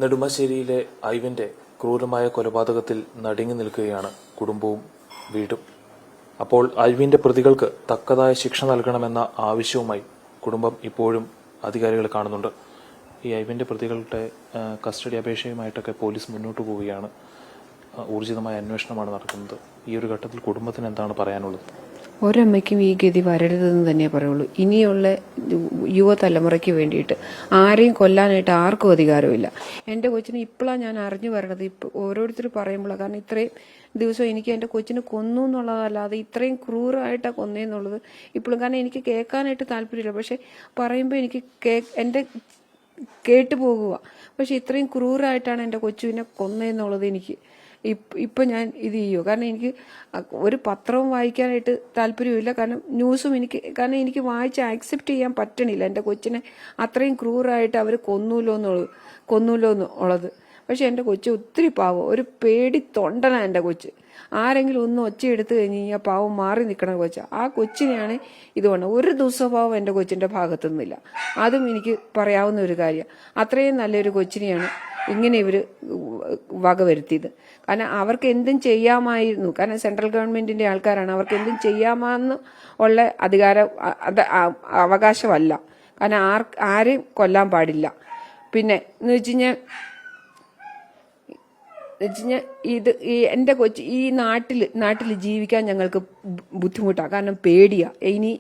നെടുമ്പാശ്ശേരിയിലെ ഐവിന്റെ ക്രൂരമായ കൊലപാതകത്തിൽ നടുങ്ങി നിൽക്കുകയാണ് കുടുംബവും വീടും. അപ്പോൾ ഐവിന്റെ പ്രതികൾക്ക് തക്കതായ ശിക്ഷ നൽകണമെന്ന ആവശ്യവുമായി കുടുംബം ഇപ്പോഴും അധികാരികളെ കാണുന്നുണ്ട്. ഈ ഐവിന്റെ പ്രതികളുടെ കസ്റ്റഡി അപേക്ഷയുമായിട്ടൊക്കെ പോലീസ് മുന്നോട്ട് പോവുകയാണ്. ഊർജിതമായ അന്വേഷണമാണ് നടക്കുന്നത്. ഈ ഒരു ഘട്ടത്തിൽ കുടുംബത്തിന് എന്താണ് പറയാനുള്ളത്? ഒരമ്മയ്ക്കും ഈ ഗതി വരരുതെന്ന് തന്നെ പറയുള്ളൂ. ഇനിയുള്ള യുവതലമുറയ്ക്ക് വേണ്ടിയിട്ട് ആരെയും കൊല്ലാനായിട്ട് ആർക്കും അധികാരമില്ല. എൻ്റെ കൊച്ചിനെ ഇപ്പോഴാണ് ഞാൻ അറിഞ്ഞു വരണത്. ഇപ്പോൾ ഓരോരുത്തർ പറയുമ്പോഴാണ്. കാരണം ഇത്രയും ദിവസം എനിക്ക് എൻ്റെ കൊച്ചിനെ കൊന്നു എന്നുള്ളതല്ലാതെ ഇത്രയും ക്രൂരമായിട്ടാണ് കൊന്നേന്നുള്ളത് ഇപ്പോഴും. കാരണം എനിക്ക് കേൾക്കാനായിട്ട് താല്പര്യമില്ല. പക്ഷെ പറയുമ്പോൾ എനിക്ക് എൻ്റെ കേട്ടു പോകുക. പക്ഷെ ഇത്രയും ക്രൂരമായിട്ടാണ് എൻ്റെ കൊച്ചുവിനെ കൊന്നതെന്നുള്ളത് എനിക്ക് ഇപ്പം ഞാൻ ഇത് ചെയ്യുമോ? കാരണം എനിക്ക് ഒരു പത്രവും വായിക്കാനായിട്ട് താല്പര്യമില്ല. കാരണം ന്യൂസും കാരണം എനിക്ക് വായിച്ച് ആക്സെപ്റ്റ് ചെയ്യാൻ പറ്റണില്ല. എൻ്റെ കൊച്ചിനെ അത്രയും ക്രൂരായിട്ട് അവർ കൊന്നൂല്ലോ എന്നുള്ളത്. പക്ഷെ എൻ്റെ കൊച്ചു ഒത്തിരി പാവം, ഒരു പേടി തൊണ്ടനാണ് എൻ്റെ കൊച്ച്. ആരെങ്കിലും ഒന്ന് ഒച്ചയെടുത്ത് കഴിഞ്ഞ് കഴിഞ്ഞാൽ പാവം മാറി നിൽക്കണ കൊച്ചാണ്. ആ കൊച്ചിനെയാണ് ഇതുകൊണ്ട് ഒരു ദുസ്വഭാവം എൻ്റെ കൊച്ചിൻ്റെ ഭാഗത്തു നിന്നില്ല. അതും എനിക്ക് പറയാവുന്ന ഒരു കാര്യമാണ്. അത്രയും നല്ലൊരു കൊച്ചിനെയാണ് ഇങ്ങനെ ഇവർ വകവരുത്തിയത്. കാരണം അവർക്ക് എന്തും ചെയ്യാമായിരുന്നു. കാരണം സെൻട്രൽ ഗവൺമെന്റിന്റെ ആൾക്കാരാണ്. അവർക്ക് എന്തും ചെയ്യാമെന്ന് ഉള്ള അധികാരം അവകാശമല്ല. കാരണം ആരെയും കൊല്ലാൻ പാടില്ല. പിന്നെ എന്ന് വെച്ച് കഴിഞ്ഞാൽ ഈ എൻ്റെ കൊച്ചി ഈ നാട്ടിൽ ജീവിക്കാൻ ഞങ്ങൾക്ക് ബുദ്ധിമുട്ടാണ്. കാരണം പേടിയാണ്. ഇനി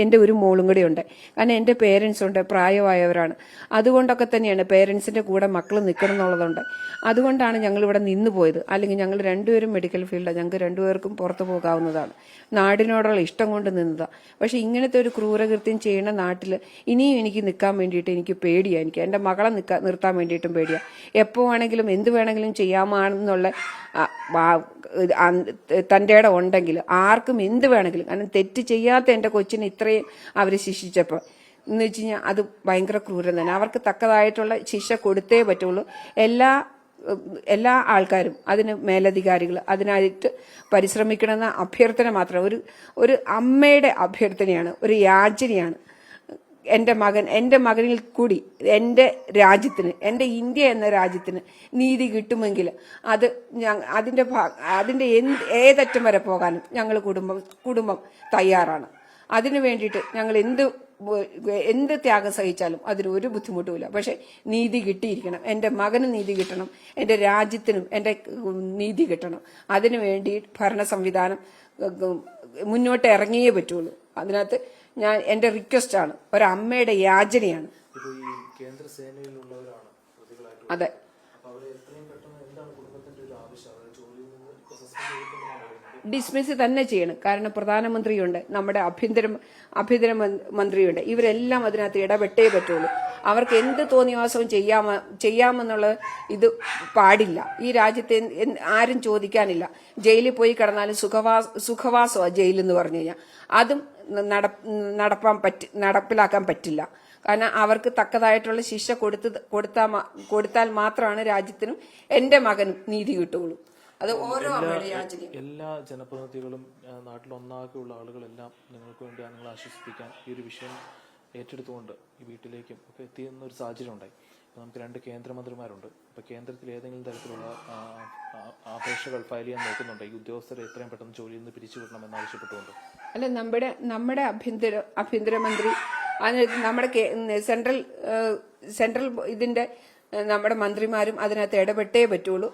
എൻ്റെ ഒരു മോളും കൂടെ ഉണ്ട്. കാരണം എൻ്റെ പേരൻസ് ഉണ്ട്, പ്രായമായവരാണ്. അതുകൊണ്ടൊക്കെ തന്നെയാണ് പേരൻസിൻ്റെ കൂടെ മക്കൾ നിൽക്കണം എന്നുള്ളതുണ്ട്. അതുകൊണ്ടാണ് ഞങ്ങളിവിടെ നിന്ന് പോയത്. അല്ലെങ്കിൽ ഞങ്ങൾ രണ്ടുപേരും മെഡിക്കൽ ഫീൽഡാണ്. ഞങ്ങൾക്ക് രണ്ടുപേർക്കും പുറത്തു പോകാവുന്നതാണ്. നാടിനോടുള്ള ഇഷ്ടം കൊണ്ട് നിന്നതാണ്. പക്ഷെ ഇങ്ങനത്തെ ഒരു ക്രൂരകൃത്യം ചെയ്യുന്ന നാട്ടിൽ ഇനിയും എനിക്ക് നിൽക്കാൻ വേണ്ടിയിട്ട് എനിക്ക് പേടിയാണ്. എനിക്ക് എൻ്റെ മകളെ നിർത്താൻ വേണ്ടിയിട്ടും പേടിയാണ്. എപ്പോൾ വേണമെങ്കിലും എന്ത് വേണമെങ്കിലും ചെയ്യാമെന്നുള്ള തൻ്റെ ഇടം ഉണ്ടെങ്കിൽ ആർക്കും എന്ത് വേണമെങ്കിലും. കാരണം തെറ്റ് ചെയ്യാത്ത എൻ്റെ കൊച്ചിനെ ഇത്രയും അവർ ശിക്ഷിച്ചപ്പോൾ എന്ന് വെച്ച് കഴിഞ്ഞാൽ അത് ഭയങ്കര ക്രൂരം തന്നെ. അവർക്ക് തക്കതായിട്ടുള്ള ശിക്ഷ കൊടുത്തേ പറ്റുള്ളൂ. എല്ലാ ആൾക്കാരും, അതിന് മേലധികാരികൾ അതിനായിട്ട് പരിശ്രമിക്കണമെന്ന അഭ്യർത്ഥന മാത്രം. ഒരു അമ്മയുടെ അഭ്യർത്ഥനയാണ്, ഒരു യാചനയാണ്. എൻ്റെ മകനിൽ കൂടി എൻ്റെ രാജ്യത്തിന്, എൻ്റെ ഇന്ത്യ എന്ന രാജ്യത്തിന് നീതി കിട്ടുമെങ്കിൽ അതിൻ്റെ ഏതറ്റം വരെ പോകാനും ഞങ്ങൾ കുടുംബം തയ്യാറാണ്. അതിനു വേണ്ടിയിട്ട് ഞങ്ങൾ എന്ത് ത്യാഗം സഹിച്ചാലും അതിന് ഒരു ബുദ്ധിമുട്ടുമില്ല. പക്ഷെ നീതി കിട്ടിയിരിക്കണം. എൻ്റെ മകന് നീതി കിട്ടണം, എൻ്റെ രാജ്യത്തിനും എൻ്റെ നീതി കിട്ടണം. അതിനു വേണ്ടി ഭരണ സംവിധാനം മുന്നോട്ട് ഇറങ്ങിയേ പറ്റുള്ളൂ. അതിനകത്ത് എൻ്റെ റിക്വസ്റ്റ് ആണ്, ഒരമ്മയുടെ യാചനയാണ്. അതെ, ഡിസ്മിസ് തന്നെ ചെയ്യണം. കാരണം പ്രധാനമന്ത്രിയുണ്ട്, നമ്മുടെ ആഭ്യന്തര മന്ത്രിയുണ്ട്. ഇവരെല്ലാം അതിനകത്ത് ഇടപെട്ടേ പറ്റുള്ളൂ. അവർക്ക് എന്ത് തോന്നിവാസവും ചെയ്യാമെന്നുള്ള ഇത് പാടില്ല. ഈ രാജ്യത്തെ ആരും ചോദിക്കാനില്ല. ജയിലിൽ പോയി കിടന്നാലും സുഖവാസമാണ് ജയിലെന്ന് എന്ന് പറഞ്ഞു കഴിഞ്ഞാൽ. അതും നടപ്പിലാക്കാൻ പറ്റില്ല. കാരണം അവർക്ക് തക്കതായിട്ടുള്ള ശിക്ഷ കൊടുത്താൽ മാത്രമാണ് രാജ്യത്തിനും എൻ്റെ മകനും നീതി കിട്ടുള്ളൂ. അത് ഓരോ എല്ലാ ജനപ്രതിനിധികളും നാട്ടിലൊന്നാകെയുള്ള ആളുകളെല്ലാം നിങ്ങൾക്ക് വേണ്ടി നിങ്ങളെ ആശ്വസിപ്പിക്കാൻ ഈ ഒരു വിഷയം ഏറ്റെടുത്തുകൊണ്ട് ഈ വീട്ടിലേക്കും ഒക്കെ എത്തിയെന്ന ഒരു സാഹചര്യം ഉണ്ടായി. നമുക്ക് 2 കേന്ദ്രമന്ത്രിമാരുണ്ട്. ഇപ്പൊ കേന്ദ്രത്തിൽ ഏതെങ്കിലും തരത്തിലുള്ള അപേക്ഷകൾ ഫയൽ ചെയ്യാൻ നോക്കുന്നുണ്ട് ഈ ഉദ്യോഗസ്ഥരെ എത്രയും പെട്ടെന്ന് ജോലിയിൽ നിന്ന് പിരിച്ചുവിടണം എന്നാവശ്യപ്പെട്ടുകൊണ്ട്? അല്ല, നമ്മുടെ ആഭ്യന്തരമന്ത്രി, നമ്മുടെ സെൻട്രൽ ഇതിന്റെ നമ്മുടെ മന്ത്രിമാരും അതിനകത്ത് ഇടപെട്ടേ പറ്റുള്ളൂ.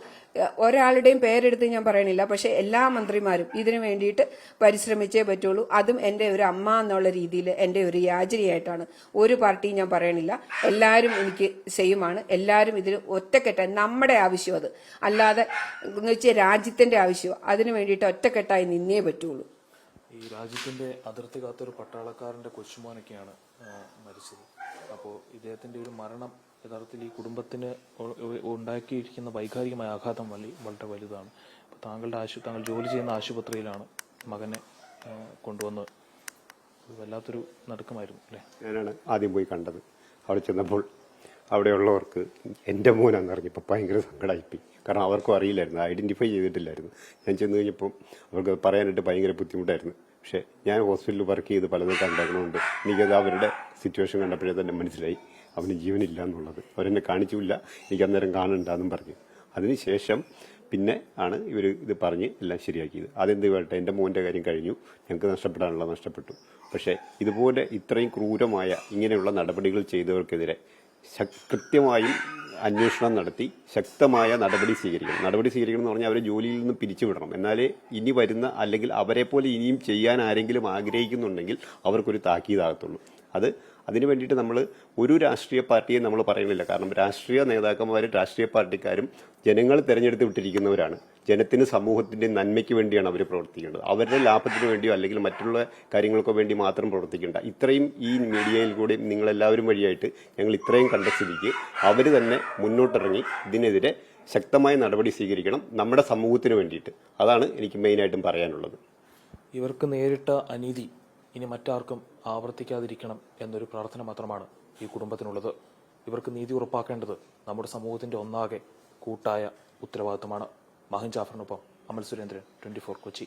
ഒരാളുടെയും പേരെടുത്ത് ഞാൻ പറയണില്ല. പക്ഷെ എല്ലാ മന്ത്രിമാരും ഇതിനു വേണ്ടിയിട്ട് പരിശ്രമിച്ചേ പറ്റുള്ളൂ. അതും എൻ്റെ ഒരു അമ്മ എന്നുള്ള രീതിയിൽ എൻ്റെ ഒരു യാചനയായിട്ടാണ്. ഒരു പാർട്ടിയും ഞാൻ പറയണില്ല. എല്ലാവരും എനിക്ക് സെയിമാണ്. എല്ലാവരും ഇതിന് ഒറ്റക്കെട്ടായി, നമ്മുടെ ആവശ്യം അത് അല്ലാതെ എന്ന് വെച്ചാൽ രാജ്യത്തിന്റെ ആവശ്യം, അതിനു വേണ്ടിയിട്ട് ഒറ്റക്കെട്ടായി നിന്നേ പറ്റുള്ളൂ. ഈ രാജ്യത്തിന്റെ അതിർത്തി കാത്തൊരു പട്ടാളക്കാരന്റെ കൊച്ചുമോനൊക്കെയാണ് മരിച്ചത്. അപ്പോൾ ഇദ്ദേഹത്തിന്റെ ഒരു മരണം യഥാർത്ഥത്തിൽ ഈ കുടുംബത്തിന് ഉണ്ടാക്കിയിരിക്കുന്ന വൈകാരികമായ ആഘാതം വളരെ വലുതാണ്. അപ്പോൾ താങ്കൾ ജോലി ചെയ്യുന്ന ആശുപത്രിയിലാണ് മകനെ കൊണ്ടുവന്ന്. വല്ലാത്തൊരു നടുക്കമായിരുന്നു അല്ലേ? ഞാനാണ് ആദ്യം പോയി കണ്ടത്. അവിടെ ചെന്നപ്പോൾ അവിടെയുള്ളവർക്ക് എൻ്റെ മോനാന്ന് അറിഞ്ഞപ്പോൾ ഭയങ്കര സങ്കടമായിപ്പോയി. കാരണം അവർക്കും അറിയില്ലായിരുന്നു, ഐഡന്റിഫൈ ചെയ്തിട്ടില്ലായിരുന്നു. ഞാൻ ചെന്ന് കഴിഞ്ഞപ്പോൾ അവർക്ക് പറയാനായിട്ട് ഭയങ്കര ബുദ്ധിമുട്ടായിരുന്നു. പക്ഷേ ഞാൻ ഹോസ്പിറ്റലിൽ വർക്ക് ചെയ്ത് പലതും കണ്ടതുകൊണ്ട് എനിക്കത് അവരുടെ സിറ്റുവേഷൻ കണ്ടപ്പോഴേ തന്നെ മനസ്സിലായി അവന് ജീവനില്ല എന്നുള്ളത്. അവരെന്നെ കാണിച്ചില്ല, എനിക്ക് അന്നേരം കാണണ്ടെന്നും പറഞ്ഞു. അതിനുശേഷം പിന്നെ ആണ് ഇവർ ഇത് പറഞ്ഞ് എല്ലാം ശരിയാക്കിയത്. അതെന്ത് വേട്ടെ, എൻ്റെ മോൻ്റെ കാര്യം കഴിഞ്ഞു, ഞങ്ങൾക്ക് നഷ്ടപ്പെടാനുള്ള നഷ്ടപ്പെട്ടു. പക്ഷേ ഇതുപോലെ ഇത്രയും ക്രൂരമായ ഇങ്ങനെയുള്ള നടപടികൾ ചെയ്തവർക്കെതിരെ കൃത്യമായും അന്വേഷണം നടത്തി ശക്തമായ നടപടി സ്വീകരിക്കണം. നടപടി സ്വീകരിക്കണം എന്ന് പറഞ്ഞാൽ അവരെ ജോലിയിൽ നിന്ന് പിരിച്ചുവിടണം. എന്നാലേ ഇനി വരുന്ന, അല്ലെങ്കിൽ അവരെ പോലെ ഇനിയും ചെയ്യാൻ ആരെങ്കിലും ആഗ്രഹിക്കുന്നുണ്ടെങ്കിൽ അവർക്കൊരു താക്കീതാകത്തുള്ളൂ. അതിനു വേണ്ടിയിട്ട് നമ്മൾ ഒരു രാഷ്ട്രീയ പാർട്ടിയെ നമ്മൾ പറയുന്നില്ല. കാരണം രാഷ്ട്രീയ നേതാക്കന്മാരും രാഷ്ട്രീയ പാർട്ടിക്കാരും ജനങ്ങൾ തിരഞ്ഞെടുത്ത് വിട്ടിരിക്കുന്നവരാണ്. ജനത്തിന്, സമൂഹത്തിന്റെ നന്മയ്ക്ക് വേണ്ടിയാണ് അവർ പ്രവർത്തിക്കേണ്ടത്. അവരുടെ ലാഭത്തിന് വേണ്ടിയോ അല്ലെങ്കിൽ മറ്റുള്ള കാര്യങ്ങൾക്കോ വേണ്ടി മാത്രം പ്രവർത്തിക്കേണ്ട. ഇത്രയും ഈ മീഡിയയിൽ കൂടി നിങ്ങളെല്ലാവരും വഴിയായിട്ട് ഞങ്ങൾ ഇത്രയും കണ്ട സ്ഥിതിക്ക് അവർ തന്നെ മുന്നോട്ടിറങ്ങി ഇതിനെതിരെ ശക്തമായ നടപടി സ്വീകരിക്കണം, നമ്മുടെ സമൂഹത്തിന് വേണ്ടിയിട്ട്. അതാണ് എനിക്ക് മെയിനായിട്ടും പറയാനുള്ളത്. ഇവർക്ക് നേരിട്ട അനീതി ഇനി മറ്റാർക്കും ആവർത്തിക്കാതിരിക്കണം എന്നൊരു പ്രാർത്ഥന മാത്രമാണ് ഈ കുടുംബത്തിനുള്ളത്. ഇവർക്ക് നീതി ഉറപ്പാക്കേണ്ടത് നമ്മുടെ സമൂഹത്തിന്റെ ഒന്നാകെ കൂട്ടായ ഉത്തരവാദിത്തമാണ്. മാഹിൻ ജാഫറിനൊപ്പം അമൽ സുരേന്ദ്രൻ, 24 കൊച്ചി.